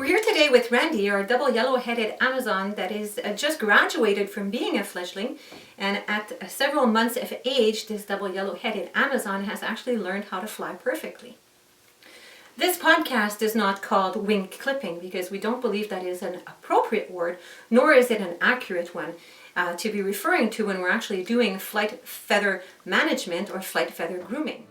here today with Randy, our double yellow-headed Amazon that is just graduated from being a fledgling, and at several months of age, this double yellow-headed Amazon has actually learned how to fly perfectly. This podcast is not called wing clipping because we don't believe that is an appropriate word, nor is it an accurate one to be referring to when we're actually doing flight feather management or flight feather grooming.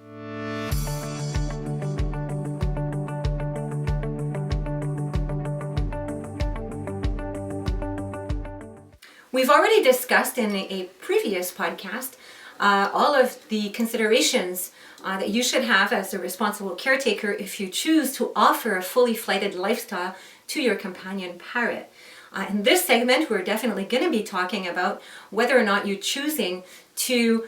We've already discussed in a previous podcast all of the considerations that you should have as a responsible caretaker if you choose to offer a fully flighted lifestyle to your companion parrot. In this segment, we're definitely going to be talking about whether or not you're choosing to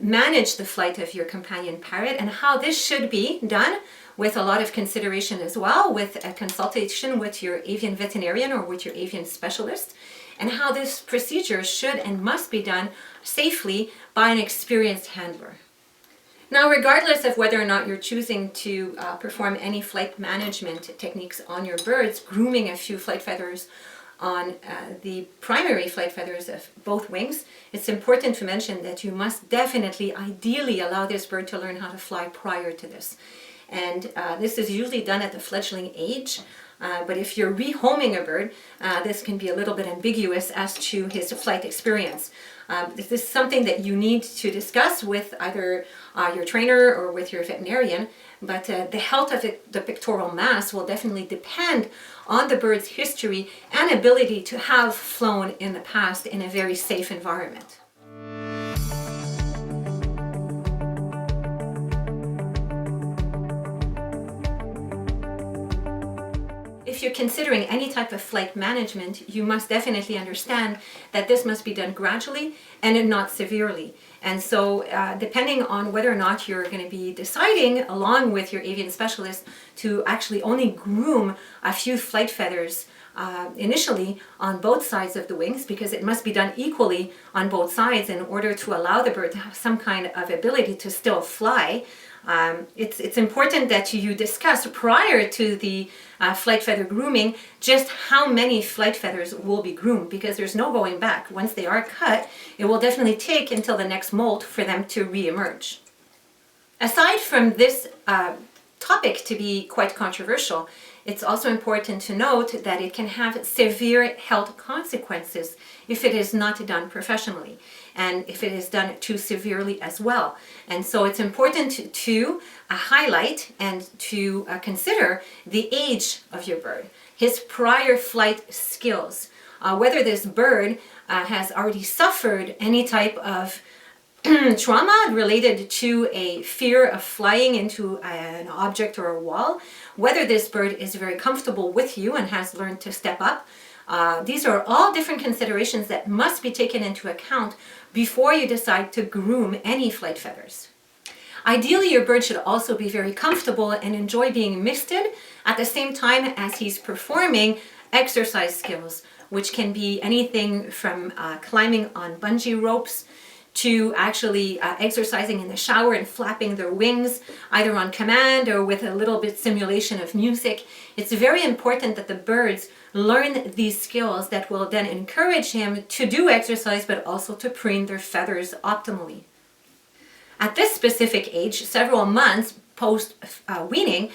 manage the flight of your companion parrot and how this should be done with a lot of consideration as well, with a consultation with your avian veterinarian or with your avian specialist, and how this procedure should and must be done safely by an experienced handler. Now, regardless of whether or not you're choosing to perform any flight management techniques on your birds, grooming a few flight feathers on the primary flight feathers of both wings, it's important to mention that you must definitely, ideally, allow this bird to learn how to fly prior to this. And this is usually done at the fledgling age. But if you're rehoming a bird, this can be a little bit ambiguous as to his flight experience. This is something that you need to discuss with either your trainer or with your veterinarian, but the health of the pectoral mass will definitely depend on the bird's history and ability to have flown in the past in a very safe environment. If you're considering any type of flight management, you must definitely understand that this must be done gradually and not severely. And so depending on whether or not you're going to be deciding, along with your avian specialist, to actually only groom a few flight feathers initially on both sides of the wings, because it must be done equally on both sides in order to allow the bird to have some kind of ability to still fly. It's important that you discuss prior to the flight feather grooming just how many flight feathers will be groomed, because there's no going back. Once they are cut, it will definitely take until the next molt for them to re-emerge. Aside from this topic to be quite controversial, it's also important to note that it can have severe health consequences if it is not done professionally and if it is done too severely as well. And so it's important to highlight and to consider the age of your bird, his prior flight skills, whether this bird has already suffered any type of trauma related to a fear of flying into an object or a wall, whether this bird is very comfortable with you and has learned to step up. These are all different considerations that must be taken into account before you decide to groom any flight feathers. Ideally, your bird should also be very comfortable and enjoy being misted at the same time as he's performing exercise skills, which can be anything from climbing on bungee ropes to actually exercising in the shower and flapping their wings, either on command or with a little bit simulation of music. It's very important that the birds learn these skills that will then encourage him to do exercise, but also to preen their feathers optimally. At this specific age, several months post-weaning,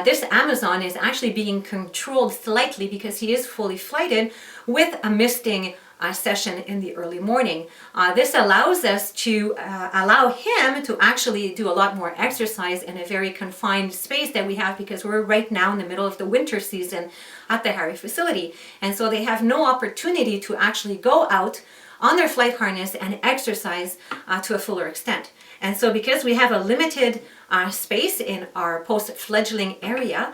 this Amazon is actually being controlled slightly because he is fully flighted with a misting session in the early morning. This allows us to allow him to actually do a lot more exercise in a very confined space that we have, because we're right now in the middle of the winter season at the Harry facility. And so they have no opportunity to actually go out on their flight harness and exercise to a fuller extent. And so because we have a limited space in our post-fledgling area,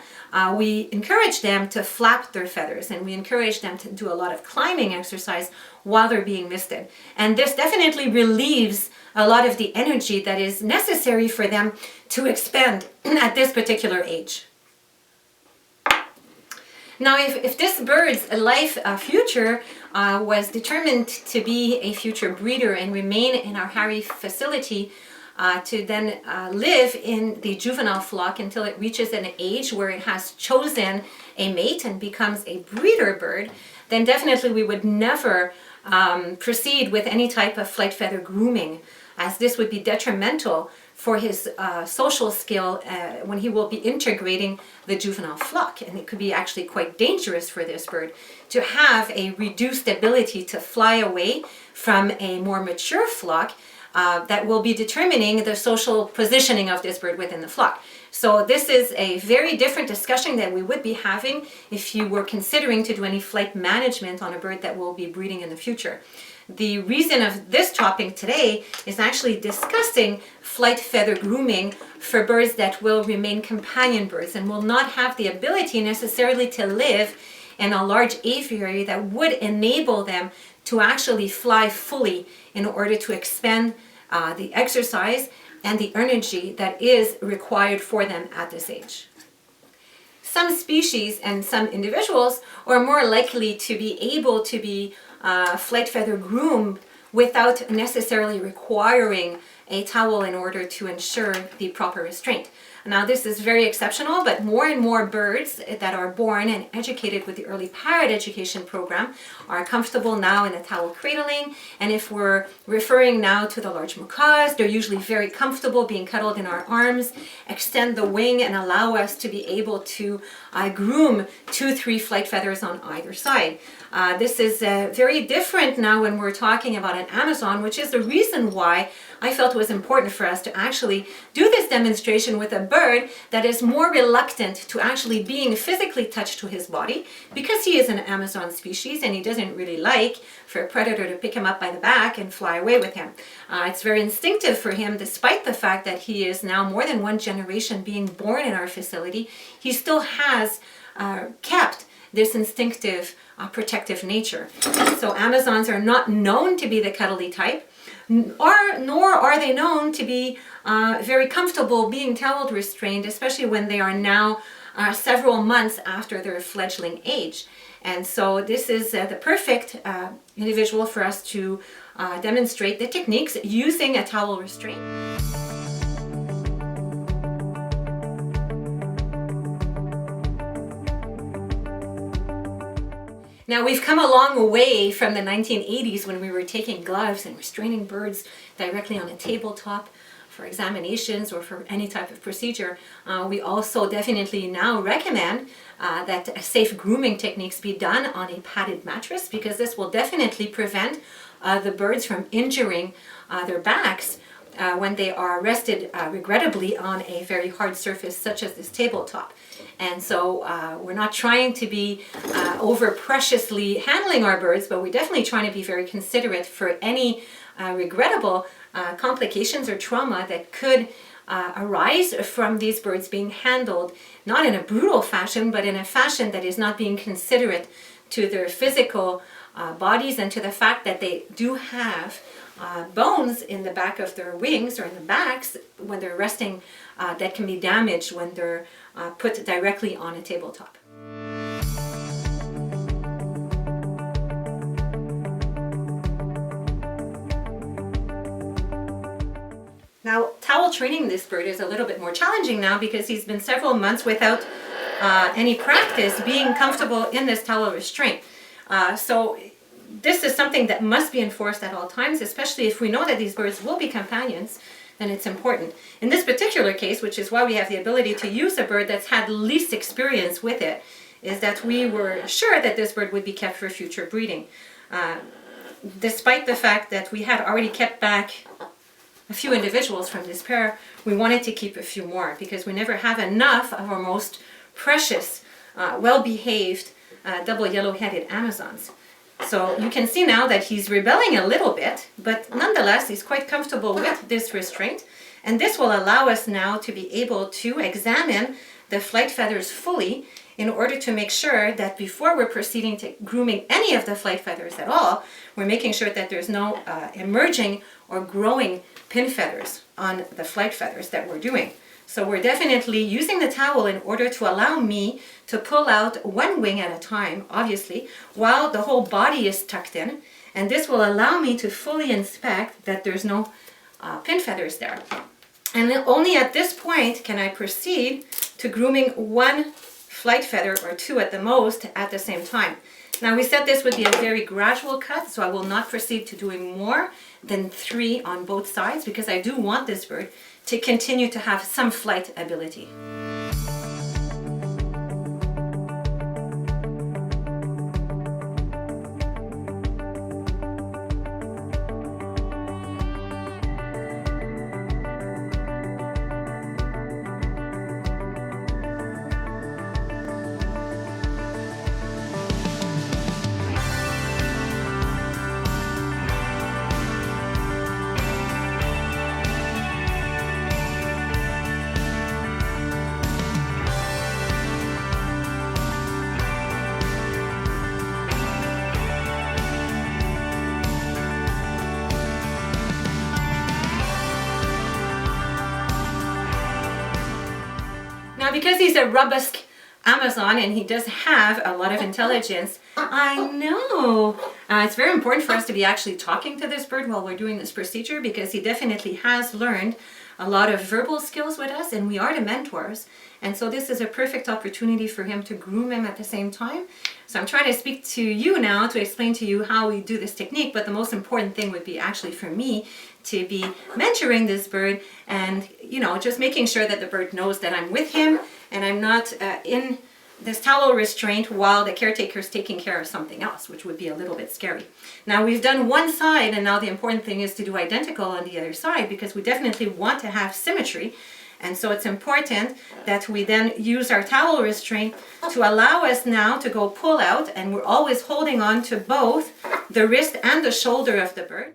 we encourage them to flap their feathers, and we encourage them to do a lot of climbing exercise while they're being misted. And this definitely relieves a lot of the energy that is necessary for them to expend at this particular age. Now, if this bird's life future was determined to be a future breeder and remain in our Harry facility, to then live in the juvenile flock until it reaches an age where it has chosen a mate and becomes a breeder bird, then definitely we would never proceed with any type of flight feather grooming, as this would be detrimental for his social skill when he will be integrating the juvenile flock. And it could be actually quite dangerous for this bird to have a reduced ability to fly away from a more mature flock that will be determining the social positioning of this bird within the flock. So this is a very different discussion that we would be having if you were considering to do any flight management on a bird that will be breeding in the future. The reason of this topic today is actually discussing flight feather grooming for birds that will remain companion birds and will not have the ability necessarily to live in a large aviary that would enable them to actually fly fully in order to expend the exercise and the energy that is required for them at this age. Some species and some individuals are more likely to be able to be flight feather groomed without necessarily requiring a towel in order to ensure the proper restraint. Now this is very exceptional, but more and more birds that are born and educated with the early parrot education program are comfortable now in a towel cradling. And if we're referring now to the large macaws, they're usually very comfortable being cuddled in our arms, extend the wing and allow us to be able to groom 2-3 flight feathers on either side. This is very different now when we're talking about an Amazon, which is the reason why I felt it was important for us to actually do this demonstration with a bird that is more reluctant to actually being physically touched to his body, because he is an Amazon species and he doesn't really like for a predator to pick him up by the back and fly away with him. It's very instinctive for him, despite the fact that he is now more than one generation being born in our facility. He still has kept this instinctive protective nature. So Amazons are not known to be the cuddly type, nor are they known to be very comfortable being towel restrained, especially when they are now several months after their fledgling age. And so this is the perfect individual for us to demonstrate the techniques using a towel restraint. Now we've come a long way from the 1980s when we were taking gloves and restraining birds directly on a tabletop for examinations or for any type of procedure. We also definitely now recommend that safe grooming techniques be done on a padded mattress, because this will definitely prevent the birds from injuring their backs when they are rested, regrettably, on a very hard surface such as this tabletop. And so we're not trying to be over preciously handling our birds, but we're definitely trying to be very considerate for any regrettable complications or trauma that could arise from these birds being handled, not in a brutal fashion, but in a fashion that is not being considerate to their physical bodies and to the fact that they do have bones in the back of their wings or in the backs when they're resting that can be damaged when they're put directly on a tabletop. Now, towel training this bird is a little bit more challenging now, because he's been several months without any practice being comfortable in this towel restraint. So this is something that must be enforced at all times, especially if we know that these birds will be companions, then it's important. In this particular case, which is why we have the ability to use a bird that's had least experience with it, is that we were sure that this bird would be kept for future breeding. Despite the fact that we had already kept back a few individuals from this pair, we wanted to keep a few more, because we never have enough of our most precious, well-behaved, double yellow-headed Amazons. So you can see now that he's rebelling a little bit, but nonetheless he's quite comfortable with this restraint, and this will allow us now to be able to examine the flight feathers fully in order to make sure that before we're proceeding to grooming any of the flight feathers at all, we're making sure that there's no emerging or growing pin feathers on the flight feathers that we're doing. So we're definitely using the towel in order to allow me to pull out one wing at a time, obviously, while the whole body is tucked in. And this will allow me to fully inspect that there's no pin feathers there. And then only at this point can I proceed to grooming one flight feather or two at the most at the same time. Now we said this would be a very gradual cut, so I will not proceed to doing more than 3 on both sides because I do want this bird to continue to have some flight ability. Now, because he's a robust Amazon and he does have a lot of intelligence, I know it's very important for us to be actually talking to this bird while we're doing this procedure, because he definitely has learned a lot of verbal skills with us and we are the mentors. And so this is a perfect opportunity for him to groom him at the same time. So I'm trying to speak to you now to explain to you how we do this technique, but the most important thing would be actually for me to be mentoring this bird and, you know, just making sure that the bird knows that I'm with him and I'm not in this towel restraint while the caretaker is taking care of something else, which would be a little bit scary. Now we've done one side and now the important thing is to do identical on the other side, because we definitely want to have symmetry. And so it's important that we then use our towel restraint to allow us now to go pull out, and we're always holding on to both the wrist and the shoulder of the bird.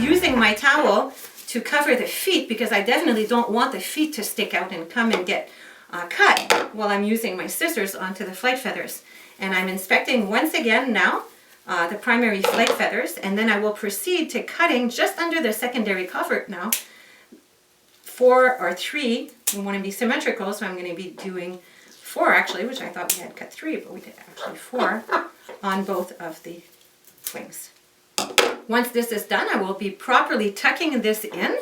Using my towel to cover the feet, because I definitely don't want the feet to stick out and come and get cut while I'm using my scissors onto the flight feathers. And I'm inspecting once again now the primary flight feathers, and then I will proceed to cutting just under the secondary covert now. 4 or 3, we want to be symmetrical, so I'm going to be doing 4 actually, which I thought we had cut 3, but we did actually 4 on both of the wings. Once this is done, I will be properly tucking this in,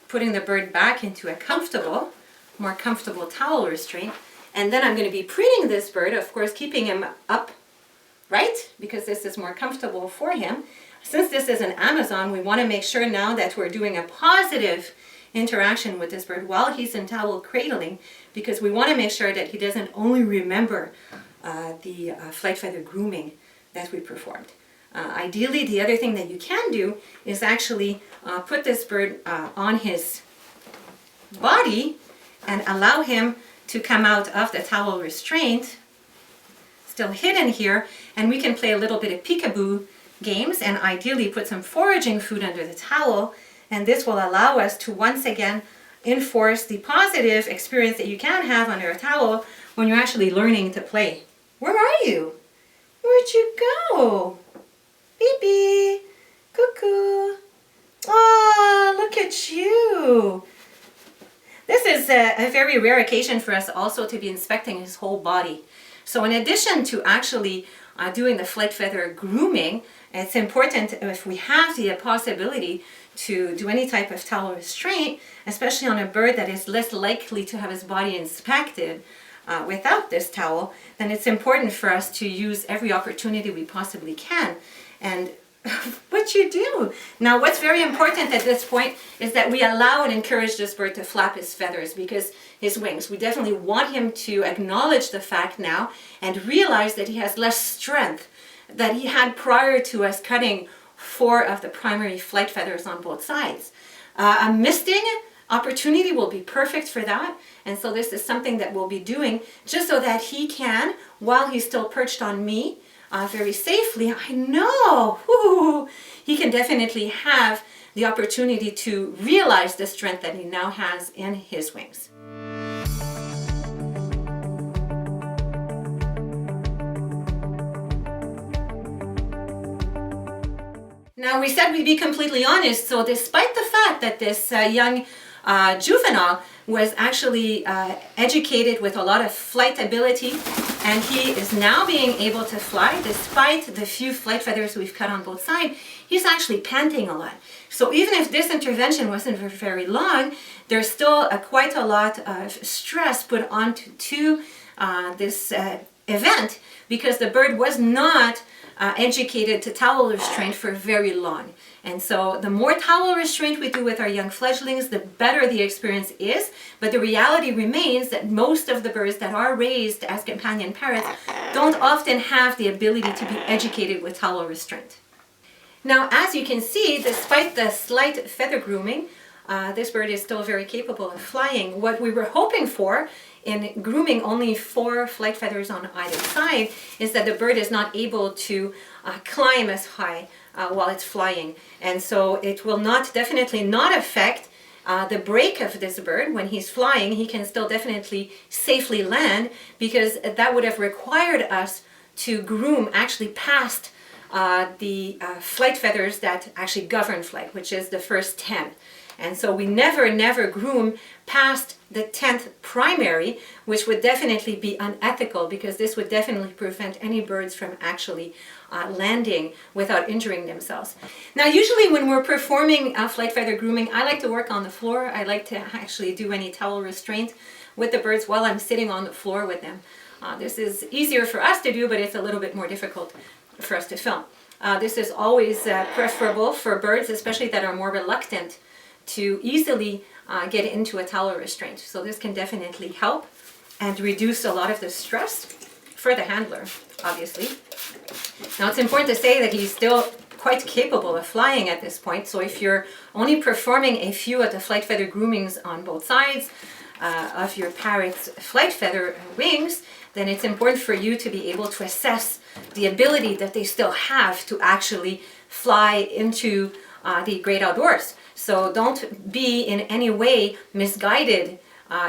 putting the bird back into a comfortable, more comfortable towel restraint, and then I'm going to be preening this bird, of course keeping him upright because this is more comfortable for him. Since this is an Amazon, we want to make sure now that we're doing a positive interaction with this bird while he's in towel cradling, because we want to make sure that he doesn't only remember the flight feather grooming that we performed. Ideally, the other thing that you can do is actually put this bird on his body and allow him to come out of the towel restraint, still hidden here, and we can play a little bit of peekaboo games and ideally put some foraging food under the towel, and this will allow us to once again enforce the positive experience that you can have under a towel when you're actually learning to play. Where are you? Where'd you go? Baby, cuckoo. Oh, look at you. This is a very rare occasion for us also to be inspecting his whole body. So in addition to actually doing the flight feather grooming, it's important if we have the possibility to do any type of towel restraint, especially on a bird that is less likely to have his body inspected without this towel, then it's important for us to use every opportunity we possibly can. And what you do. Now what's very important at this point is that we allow and encourage this bird to flap his feathers, because his wings, we definitely want him to acknowledge the fact now and realize that he has less strength that he had prior to us cutting 4 of the primary flight feathers on both sides. A misting opportunity will be perfect for that, and so this is something that we'll be doing just so that he can, while he's still perched on me, very safely, I know, woo, he can definitely have the opportunity to realize the strength that he now has in his wings. Now we said we'd be completely honest, so despite the fact that this young juvenile was actually educated with a lot of flight ability, and he is now being able to fly despite the few flight feathers we've cut on both sides, he's actually panting a lot. So even if this intervention wasn't very long, there's still quite a lot of stress put onto this event, because the bird was not educated to towel restraint for very long. And so the more towel restraint we do with our young fledglings, the better the experience is. But the reality remains that most of the birds that are raised as companion parrots don't often have the ability to be educated with towel restraint. Now, as you can see, despite the slight feather grooming, this bird is still very capable of flying. What we were hoping for in grooming only 4 flight feathers on either side is that the bird is not able to climb as high while it's flying, and so it will definitely not affect the break of this bird. When he's flying, he can still definitely safely land, because that would have required us to groom actually past the flight feathers that actually govern flight, which is the first 10. And so we never groom past the 10th primary, which would definitely be unethical, because this would definitely prevent any birds from actually landing without injuring themselves. Now, usually when we're performing flight feather grooming, I like to work on the floor. I like to actually do any towel restraint with the birds while I'm sitting on the floor with them. This is easier for us to do, but it's a little bit more difficult for us to film. This is always preferable for birds, especially that are more reluctant to easily get into a towel restraint. So this can definitely help and reduce a lot of the stress for the handler, obviously. Now, it's important to say that he's still quite capable of flying at this point. So if you're only performing a few of the flight feather groomings on both sides of your parrot's flight feather wings, then it's important for you to be able to assess the ability that they still have to actually fly into the great outdoors. So don't be in any way misguided.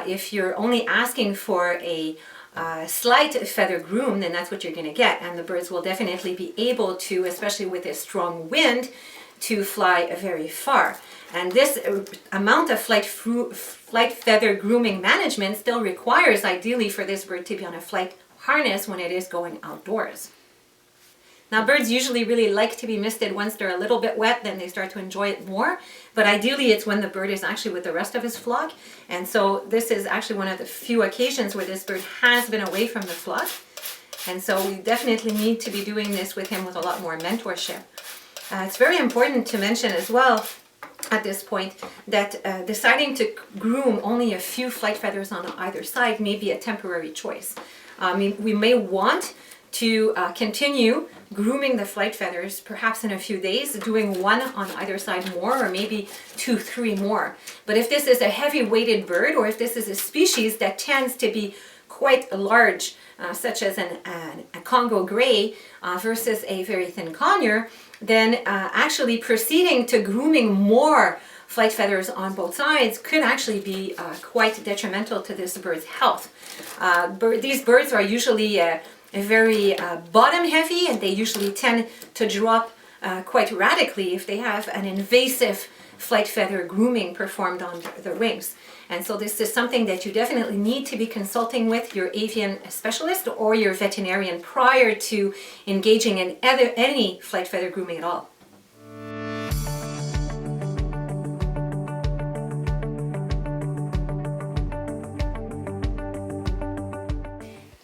If you're only asking for a slight feather groom, then that's what you're going to get, and the birds will definitely be able to, especially with a strong wind, to fly very far. And this amount of flight feather grooming management still requires, ideally, for this bird to be on a flight harness when it is going outdoors. Now, birds usually really like to be misted once they're a little bit wet, then they start to enjoy it more. But ideally, it's when the bird is actually with the rest of his flock. And so this is actually one of the few occasions where this bird has been away from the flock. And so we definitely need to be doing this with him with a lot more mentorship. It's very important to mention as well at this point that deciding to groom only a few flight feathers on either side may be a temporary choice. We may want to continue grooming the flight feathers perhaps in a few days, doing 1 on either side more, or maybe 2, 3 more. But if this is a heavy weighted bird, or if this is a species that tends to be quite large, such as a Congo gray versus a very thin conure, then actually proceeding to grooming more flight feathers on both sides could actually be quite detrimental to this bird's health. These birds are usually very bottom heavy, and they usually tend to drop quite radically if they have an invasive flight feather grooming performed on the wings. And so this is something that you definitely need to be consulting with your avian specialist or your veterinarian prior to engaging in any flight feather grooming at all.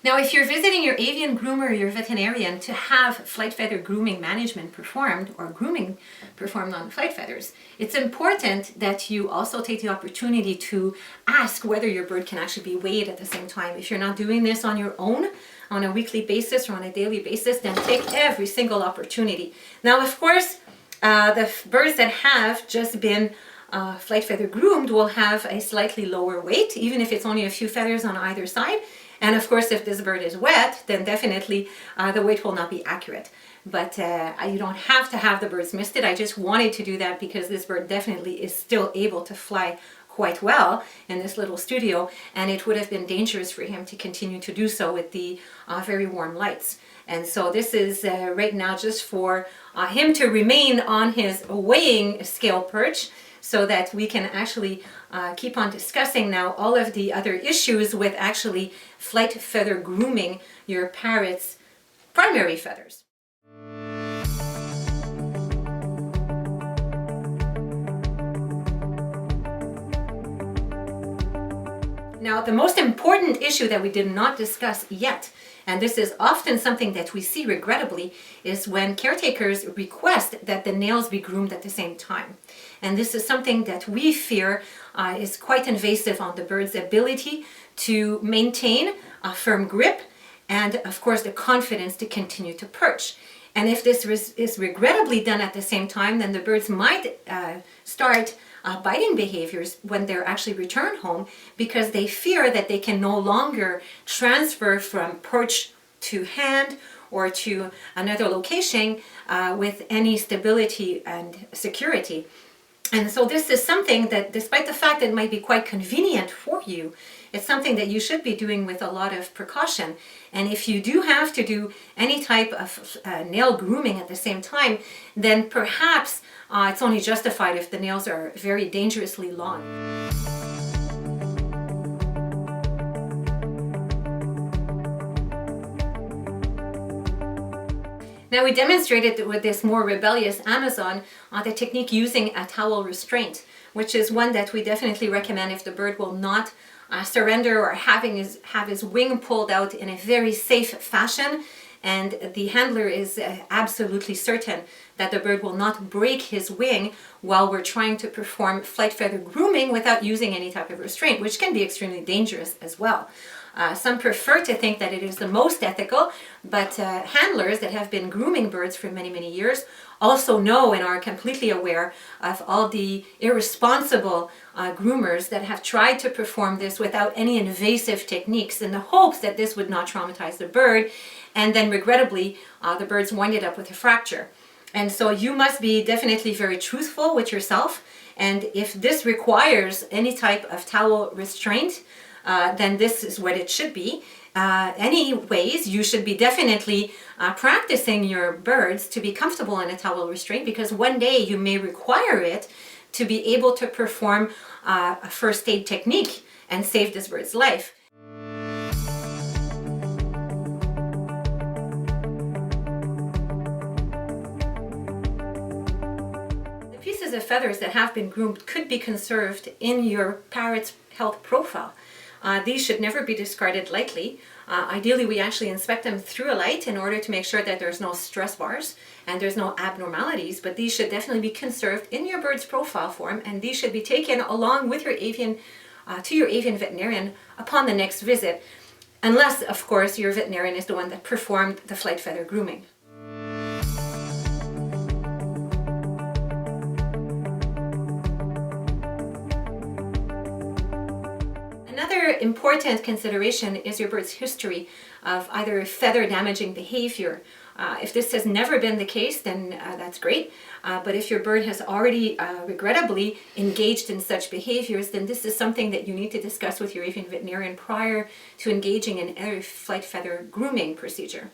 Now, if you're visiting your avian groomer or your veterinarian to have flight feather grooming management performed or grooming performed on flight feathers, it's important that you also take the opportunity to ask whether your bird can actually be weighed at the same time. If you're not doing this on your own, on a weekly basis or on a daily basis, then take every single opportunity. Now, of course, the birds that have just been flight feather groomed will have a slightly lower weight, even if it's only a few feathers on either side. And of course, if this bird is wet, then definitely the weight will not be accurate. But you don't have to have the birds misted. I just wanted to do that because this bird definitely is still able to fly quite well in this little studio, and it would have been dangerous for him to continue to do so with the very warm lights. And so this is right now just for him to remain on his weighing scale perch, so that we can actually keep on discussing now all of the other issues with actually flight feather grooming your parrot's primary feathers. Now, the most important issue that we did not discuss yet, and this is often something that we see regrettably, is when caretakers request that the nails be groomed at the same time. And this is something that we fear is quite invasive on the bird's ability to maintain a firm grip and, of course, the confidence to continue to perch. And if this is regrettably done at the same time, then the birds might start biting behaviors when they're actually returned home, because they fear that they can no longer transfer from perch to hand or to another location with any stability and security. And so this is something that, despite the fact that it might be quite convenient for you, it's something that you should be doing with a lot of precaution. And if you do have to do any type of nail grooming at the same time, then perhaps it's only justified if the nails are very dangerously long. Now, we demonstrated with this more rebellious Amazon the technique using a towel restraint, which is one that we definitely recommend if the bird will not surrender or have his wing pulled out in a very safe fashion, and the handler is absolutely certain that the bird will not break his wing while we're trying to perform flight feather grooming without using any type of restraint, which can be extremely dangerous as well. Some prefer to think that it is the most ethical, but handlers that have been grooming birds for many, many years also know and are completely aware of all the irresponsible groomers that have tried to perform this without any invasive techniques in the hopes that this would not traumatize the bird, and then regrettably the birds winded up with a fracture. And so you must be definitely very truthful with yourself, and if this requires any type of towel restraint, then this is what it should be. Anyways, you should be definitely practicing your birds to be comfortable in a towel restraint, because one day you may require it to be able to perform a first aid technique and save this bird's life. The pieces of feathers that have been groomed could be conserved in your parrot's health profile. These should never be discarded lightly. Ideally, we actually inspect them through a light in order to make sure that there's no stress bars and there's no abnormalities, but these should definitely be conserved in your bird's profile form, and these should be taken along with your avian to your avian veterinarian upon the next visit, unless, of course, your veterinarian is the one that performed the flight feather grooming. Another important consideration is your bird's history of either feather damaging behavior. If this has never been the case, then that's great. But if your bird has already regrettably engaged in such behaviors, then this is something that you need to discuss with your avian veterinarian prior to engaging in any flight feather grooming procedure.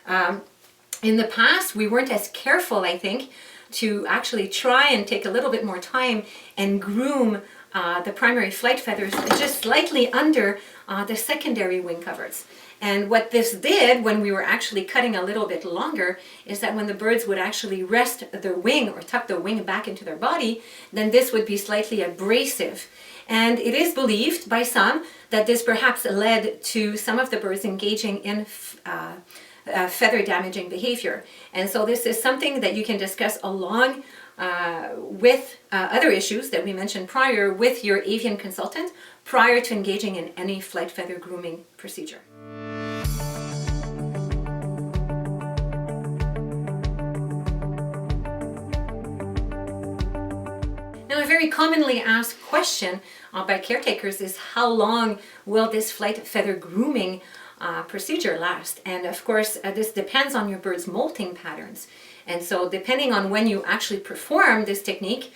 In the past, we weren't as careful, I think, to actually try and take a little bit more time and groom the primary flight feathers just slightly under the secondary wing coverts. And what this did when we were actually cutting a little bit longer is that when the birds would actually rest their wing or tuck their wing back into their body, then this would be slightly abrasive. And it is believed by some that this perhaps led to some of the birds engaging in feather damaging behavior. And so this is something that you can discuss along with other issues that we mentioned prior with your avian consultant prior to engaging in any flight feather grooming procedure. Now, a very commonly asked question by caretakers is how long will this flight feather grooming procedure last? And of course, this depends on your bird's molting patterns. And so depending on when you actually perform this technique,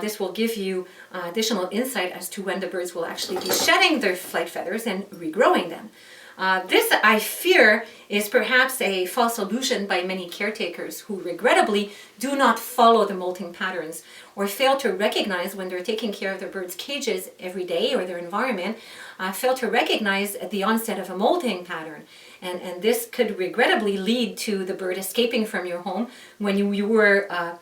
this will give you additional insight as to when the birds will actually be shedding their flight feathers and regrowing them. This, I fear, is perhaps a false illusion by many caretakers who regrettably do not follow the molting patterns or fail to recognize when they're taking care of their birds' cages every day or their environment, fail to recognize the onset of a molting pattern. And this could regrettably lead to the bird escaping from your home when you were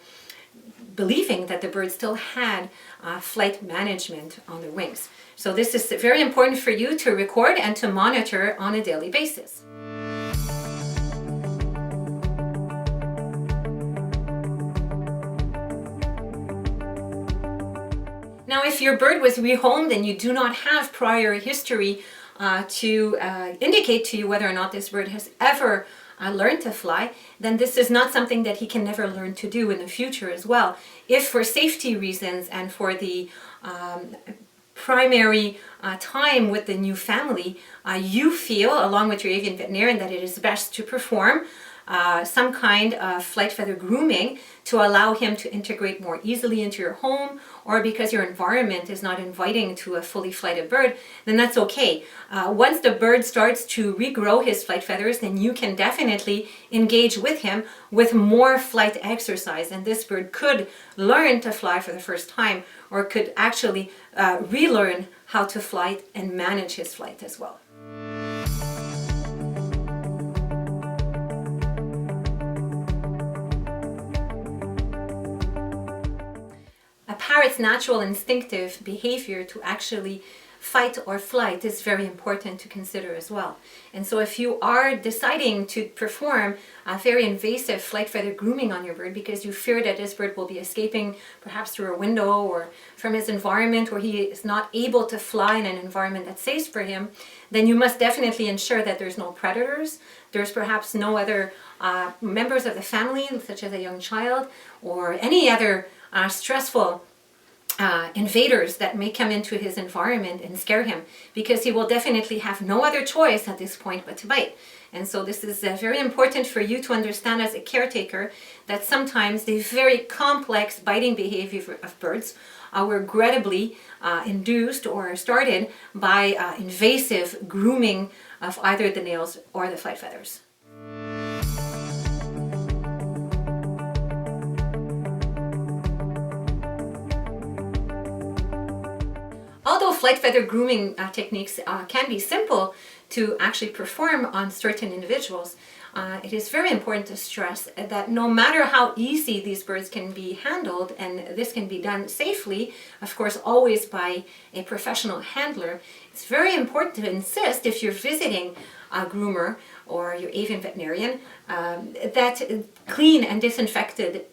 believing that the bird still had flight management on their wings. So this is very important for you to record and to monitor on a daily basis. Now, if your bird was rehomed and you do not have prior history to indicate to you whether or not this bird has ever learned to fly, then this is not something that he can never learn to do in the future as well. If for safety reasons and for the primary time with the new family, you feel, along with your avian veterinarian, that it is best to perform some kind of flight feather grooming to allow him to integrate more easily into your home, or because your environment is not inviting to a fully flighted bird, then that's okay. Once the bird starts to regrow his flight feathers, then you can definitely engage with him with more flight exercise, and this bird could learn to fly for the first time, or could actually relearn how to fly and manage his flight as well. A parrot's natural instinctive behavior to actually fight or flight is very important to consider as well. And so if you are deciding to perform a very invasive flight feather grooming on your bird because you fear that this bird will be escaping perhaps through a window or from his environment, or he is not able to fly in an environment that's safe for him, then you must definitely ensure that there's no predators, there's perhaps no other members of the family, such as a young child, or any other stressful invaders that may come into his environment and scare him, because he will definitely have no other choice at this point but to bite. And so this is very important for you to understand as a caretaker, that sometimes the very complex biting behavior of birds are regrettably induced or started by invasive grooming of either the nails or the flight feathers. Although flight feather grooming techniques can be simple to actually perform on certain individuals, it is very important to stress that no matter how easy these birds can be handled, and this can be done safely, of course always by a professional handler, it's very important to insist, if you're visiting a groomer or your avian veterinarian, that clean and disinfected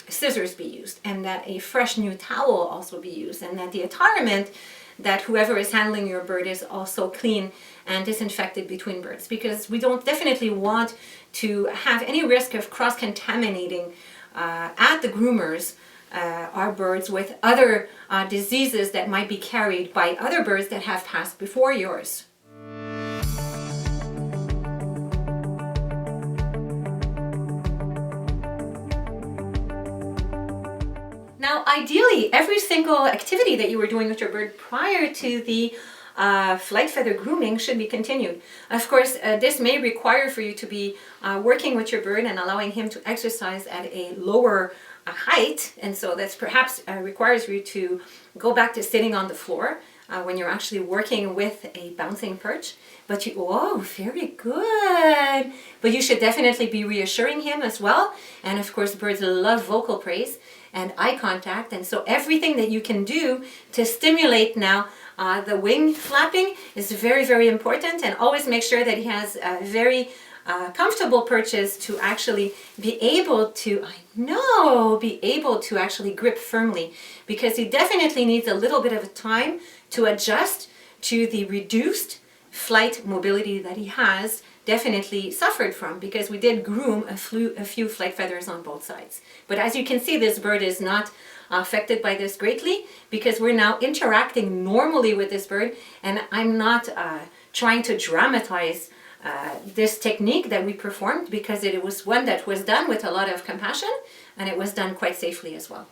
scissors be used, and that a fresh new towel also be used, and that the environment that whoever is handling your bird is also clean and disinfected between birds, because we don't definitely want to have any risk of cross-contaminating at the groomers our birds with other diseases that might be carried by other birds that have passed before yours. Now, ideally, every single activity that you were doing with your bird prior to the flight feather grooming should be continued. Of course, this may require for you to be working with your bird and allowing him to exercise at a lower height, and so that's perhaps requires you to go back to sitting on the floor when you're actually working with a bouncing perch. But oh, very good. But you should definitely be reassuring him as well. And of course, birds love vocal praise and eye contact, and so everything that you can do to stimulate now the wing flapping is very, very important. And always make sure that he has very comfortable perches to actually be able to, be able to actually grip firmly, because he definitely needs a little bit of time to adjust to the reduced flight mobility that he has definitely suffered from, because we did groom a few flight feathers on both sides. But as you can see, this bird is not affected by this greatly, because we're now interacting normally with this bird, and I'm not trying to dramatize this technique that we performed, because it was one that was done with a lot of compassion, and it was done quite safely as well.